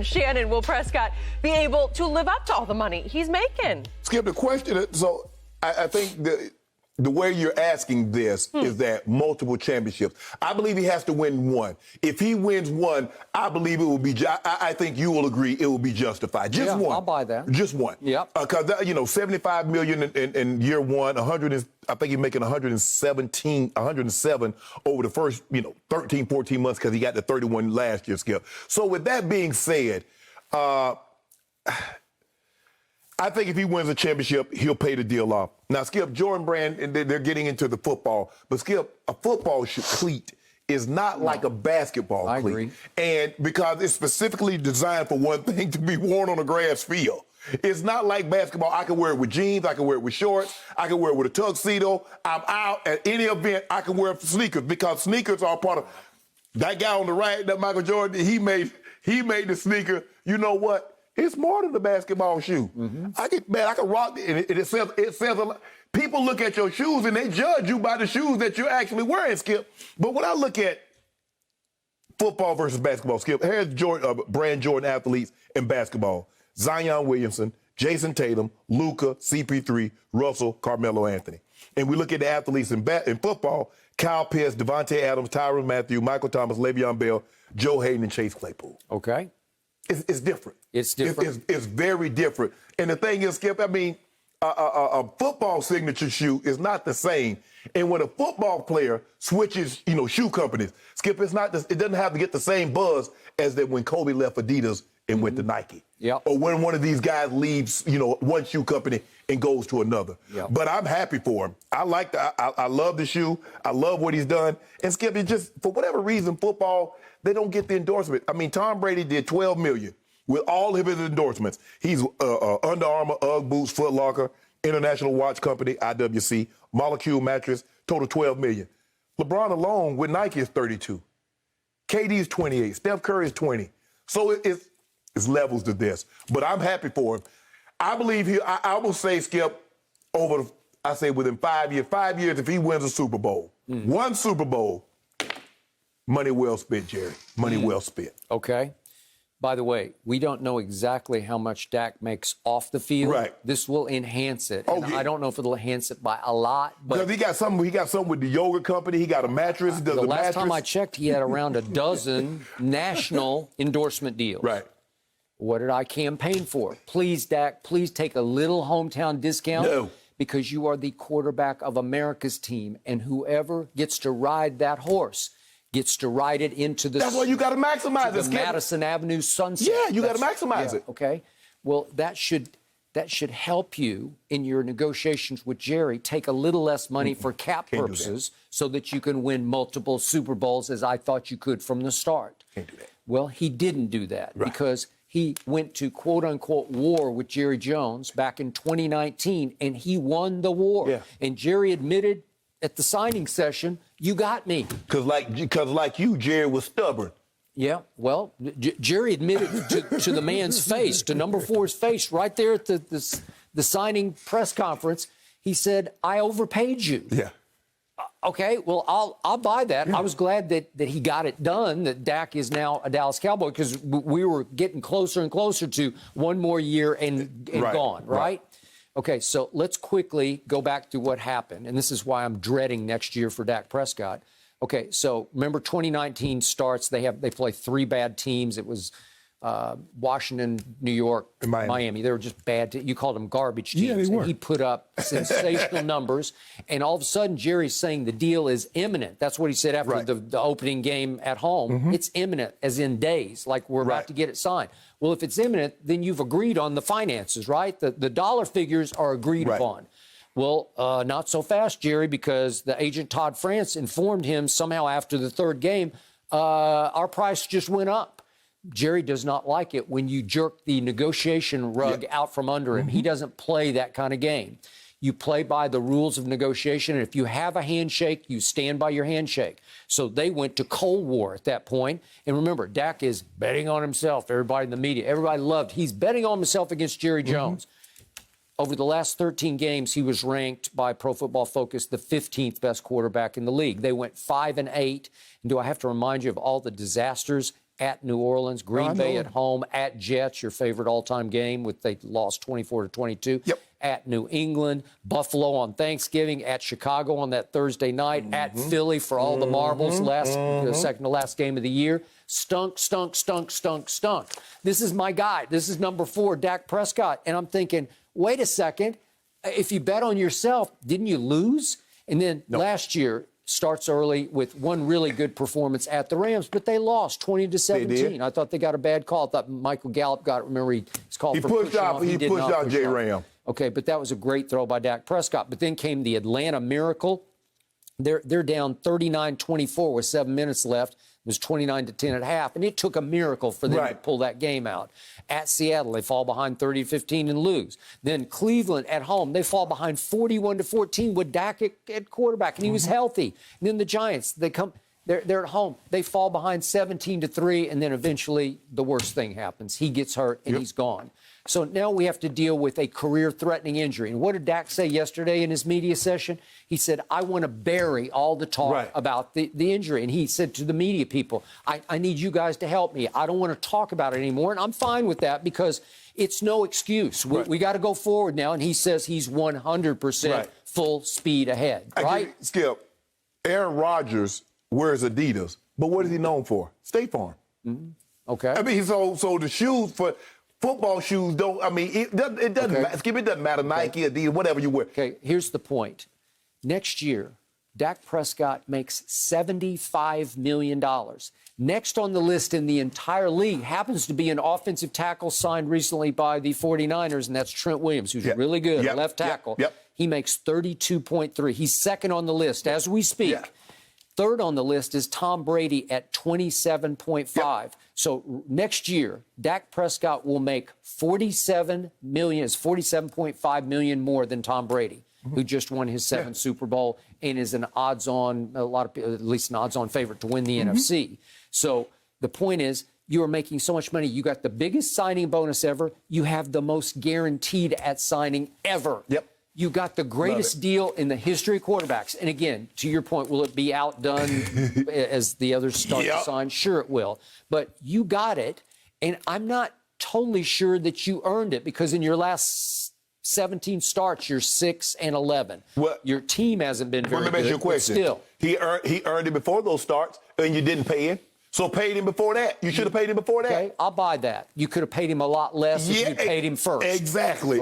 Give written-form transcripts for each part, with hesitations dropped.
Shannon, will Prescott be able to live up to all the money he's making? Skip, the question, so I think the way you're asking this is that multiple championships. I believe he has to win one. If he wins one, I believe it will be, I think you will agree it will be justified. Just one. I'll buy that. Just one. Yep. Because, $75 million in year one, I think he's making 107 over the first, 13, 14 months because he got the 31 last year, Skip. So with that being said, I think if he wins a championship, he'll pay the deal off. Now, Skip, Jordan Brand, they're getting into the football. But, Skip, a football cleat is not like a basketball cleat. I agree. And because it's specifically designed for one thing, to be worn on a grass field. It's not like basketball. I can wear it with jeans. I can wear it with shorts. I can wear it with a tuxedo. I'm out at any event. I can wear sneakers because sneakers are part of that guy on the right, that Michael Jordan. He made the sneaker. You know what? It's more than a basketball shoe. I can rock it, and it says a lot. People look at your shoes and they judge you by the shoes that you're actually wearing, Skip. But when I look at football versus basketball, Skip, here's Brand Jordan athletes in basketball: Zion Williamson, Jason Tatum, Luka, CP3, Russell, Carmelo Anthony. And we look at the athletes in football: Kyle Pitts, Devontae Adams, Tyrann Mathieu, Michael Thomas, Le'Veon Bell, Joe Hayden, and Chase Claypool. Okay. It's different. It's different. It's very different. And the thing is, Skip, a football signature shoe is not the same. And when a football player switches, shoe companies, Skip, it doesn't have to get the same buzz as that when Kobe left Adidas and went to Nike. Yep. Or when one of these guys leaves, one shoe company and goes to another. Yep. But I'm happy for him. I love the shoe. I love what he's done. And Skip, it's just, for whatever reason, football, they don't get the endorsement. Tom Brady did $12 million with all of his endorsements. He's Under Armour, UGG boots, Foot Locker, International Watch Company, IWC, Molecule Mattress, total $12 million. LeBron alone with Nike is 32. KD is 28. Steph Curry is 20. So it's levels to this. But I'm happy for him. I believe I will say, Skip, within 5 years, if he wins a Super Bowl, one Super Bowl, money well spent, Jerry. Money well spent. Okay. By the way, we don't know exactly how much Dak makes off the field. Right. This will enhance it. Oh, yeah. I don't know if it'll enhance it by a lot. But he got something with the yoga company. He got a mattress. The last time I checked, he had around a dozen national endorsement deals. Right. What did I campaign for? Please, Dak, please take a little hometown discount. No. Because you are the quarterback of America's team, and whoever gets to ride that horse gets to ride it into the... That's why you got to maximize it, Madison Avenue sunset. Yeah, you got to maximize it. Okay. Well, that should help you in your negotiations with Jerry. Take a little less money for cap purposes so that you can win multiple Super Bowls, as I thought you could from the start. Can't do that. Well, he didn't do that because he went to quote-unquote war with Jerry Jones back in 2019, and he won the war. Yeah. And Jerry admitted at the signing session, you got me. Because like you, Jerry was stubborn. Yeah, well, Jerry admitted to the man's face, to number 4's face, right there at the signing press conference. He said, I overpaid you. Yeah. Okay, well, I'll buy that. Yeah. I was glad that he got it done, that Dak is now a Dallas Cowboy, because we were getting closer and closer to one more year and gone, right? Okay, so let's quickly go back to what happened, and this is why I'm dreading next year for Dak Prescott. Okay, so remember 2019 starts. They play 3 bad teams. It was Washington, New York, and Miami. They were just bad. You called them garbage teams. Yeah, they were. And he put up sensational numbers, and all of a sudden Jerry's saying the deal is imminent. That's what he said after the opening game at home. It's imminent, as in days, like we're about to get it signed. Well, if it's imminent, then you've agreed on the finances, right? The dollar figures are agreed upon. Well, not so fast, Jerry, because the agent Todd France informed him somehow after the 3rd game, our price just went up. Jerry does not like it when you jerk the negotiation rug out from under him. He doesn't play that kind of game. You play by the rules of negotiation, and if you have a handshake, you stand by your handshake. So they went to Cold War at that point. And remember, Dak is betting on himself. Everybody in the media, everybody loved. He's betting on himself against Jerry Jones. Over the last 13 games, he was ranked by Pro Football Focus the 15th best quarterback in the league. They went 5-8. And do I have to remind you of all the disasters at New Orleans, Green Bay at home, at Jets, your favorite all-time game, they lost 24-22. Yep. At New England, Buffalo on Thanksgiving, at Chicago on that Thursday night, at Philly for all the marbles, second to last game of the year. Stunk. This is my guy. This is number 4, Dak Prescott. And I'm thinking, wait a second. If you bet on yourself, didn't you lose? And then last year starts early with one really good performance at the Rams, but they lost 20-17. I thought they got a bad call. I thought Michael Gallup got it. Remember, he's called he for pushed out. He pushed out J. Ram. Okay, but that was a great throw by Dak Prescott. But then came the Atlanta Miracle. They're down 39-24 with 7 minutes left. It was 29-10 at half, and it took a miracle for them to pull that game out. At Seattle, they fall behind 30-15 and lose. Then Cleveland at home, they fall behind 41-14 with Dak at quarterback, and he was healthy. And then the Giants, they're at home. They fall behind 17-3, and then eventually the worst thing happens. He gets hurt, and he's gone. So now we have to deal with a career-threatening injury. And what did Dak say yesterday in his media session? He said, I want to bury all the talk about the injury. And he said to the media people, I need you guys to help me. I don't want to talk about it anymore. And I'm fine with that because it's no excuse. We got to go forward now. And he says he's 100% full speed ahead, right? Skip, Aaron Rodgers wears Adidas, but what is he known for? State Farm. Okay. I mean, so the shoes for football shoes don't. I mean, it doesn't. Skip, it doesn't matter. Nike, Adidas, whatever you wear. Okay. Here's the point. Next year, Dak Prescott makes $75 million. Next on the list in the entire league happens to be an offensive tackle signed recently by the 49ers, and that's Trent Williams, who's really good, left tackle. He makes $32.3. He's second on the list as we speak. Third on the list is Tom Brady at $27.5. So next year, Dak Prescott will make $47.5 million more than Tom Brady, who just won his 7th Super Bowl and is an odds-on, at least an odds-on favorite to win the NFC. So the point is, you are making so much money. You got the biggest signing bonus ever. You have the most guaranteed at signing ever. You got the greatest deal in the history of quarterbacks. And again, to your point, will it be outdone as the others start to sign? Sure it will. But you got it, and I'm not totally sure that you earned it because in your last 17 starts, you're 6-11. Your team hasn't been very good. Let me ask you a question. Still, he earned it before those starts, and you didn't pay him. So paid him before that. You should have paid him before that. Okay, I'll buy that. You could have paid him a lot less if you paid him first. Exactly.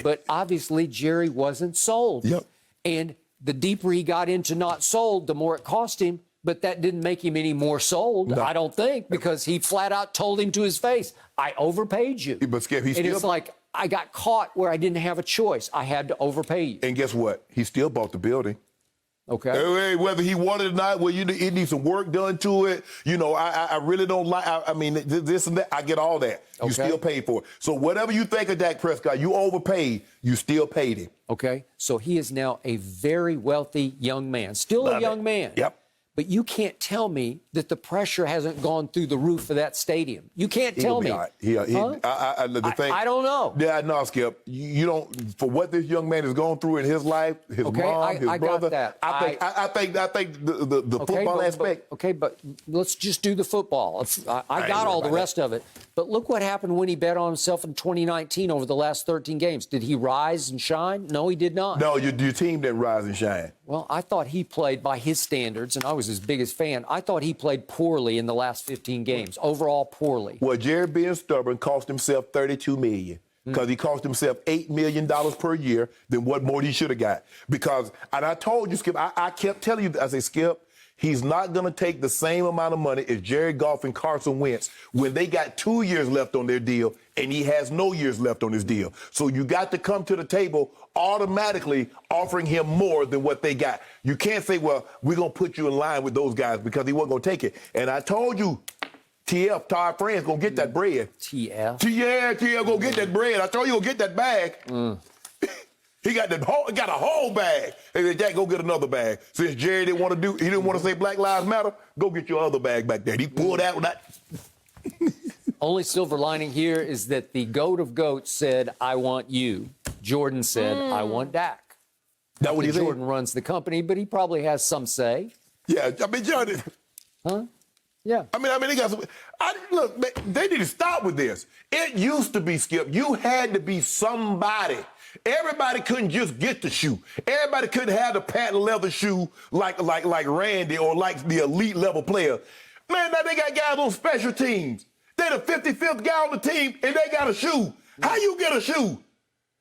But obviously, Jerry wasn't sold. And the deeper he got into not sold, the more it cost him. But that didn't make him any more sold, I don't think, because he flat out told him to his face, I overpaid you. But Skip, it's like, I got caught where I didn't have a choice. I had to overpay you. And guess what? He still bought the building. Okay. Whether he wanted it or not, it needs some work done to it. You know, I really don't like, I mean, this and that. I get all that. You still paid for it. So whatever you think of Dak Prescott, you overpaid, you still paid him. Okay. So he is now a very wealthy young man. Still a young man. But you can't tell me that the pressure hasn't gone through the roof of that stadium. You can't tell me. I don't know. Yeah, no, Skip. You don't. For what this young man has gone through in his life, his mom, his brother. Got that. I think the football aspect. But let's just do the football. I got all the rest of it. But look what happened when he bet on himself in 2019 over the last 13 games. Did he rise and shine? No, he did not. No, your team didn't rise and shine. Well, I thought he played by his standards, and I was his biggest fan. I thought he played poorly in the last 15 games, overall poorly. Well, Jerry being stubborn cost himself $32 million because he cost himself $8 million per year than what more he should have got. Because, and I told you, Skip, I kept telling you, I said, Skip, he's not going to take the same amount of money as Jared Goff and Carson Wentz when they got 2 years left on their deal and he has no years left on his deal. So you got to come to the table automatically offering him more than what they got. You can't say, well, we're going to put you in line with those guys because he wasn't going to take it. And I told you, TF, Todd Friends, going to get that bread. TF? Yeah, TF, go get that bread. I told you, go get that bag. He got a whole bag. They said, Jack, go get another bag. Since Jerry didn't want to say Black Lives Matter, go get your other bag back there. And he pulled out that. Only silver lining here is that the GOAT of GOATs said, I want you. Jordan said, I want Dak. That what he said? Jordan runs the company, but he probably has some say. Yeah, I mean, Jordan. Huh? Yeah. I mean, they got some. Look, they need to stop with this. It used to be, Skip, you had to be somebody. Everybody couldn't just get the shoe. Everybody couldn't have the patent leather shoe like Randy or like the elite level player. Man, now they got guys on special teams. They're the 55th guy on the team, and they got a shoe. How you get a shoe?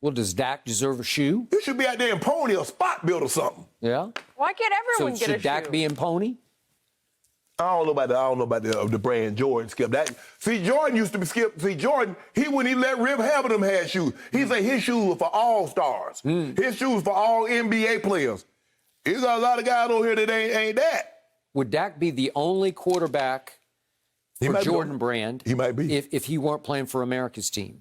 Well, does Dak deserve a shoe? You should be out there in Pony or Spot Build or something. Yeah. Why can't everyone get a shoe? Should Dak be in Pony? I don't know about the brand Jordan, Skip. See, Jordan used to be Skip. See, Jordan, he wouldn't even let Rip Hamilton them have shoes. He said his shoes were for all stars. His shoes for all NBA players. There's a lot of guys on here that ain't that. Would Dak be the only quarterback for Jordan Brand? He might be. If he weren't playing for America's team.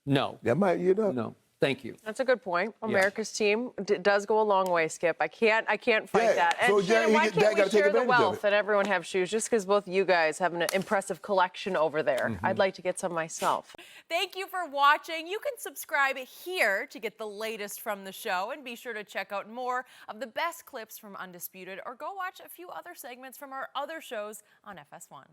No. That might, No. Thank you. That's a good point. America's team does go a long way, Skip. I can't fight that. And So, Shannon, why can't we share the of wealth and everyone have shoes? Just because both you guys have an impressive collection over there. I'd like to get some myself. Thank you for watching. You can subscribe here to get the latest from the show, and be sure to check out more of the best clips from Undisputed, or go watch a few other segments from our other shows on FS1.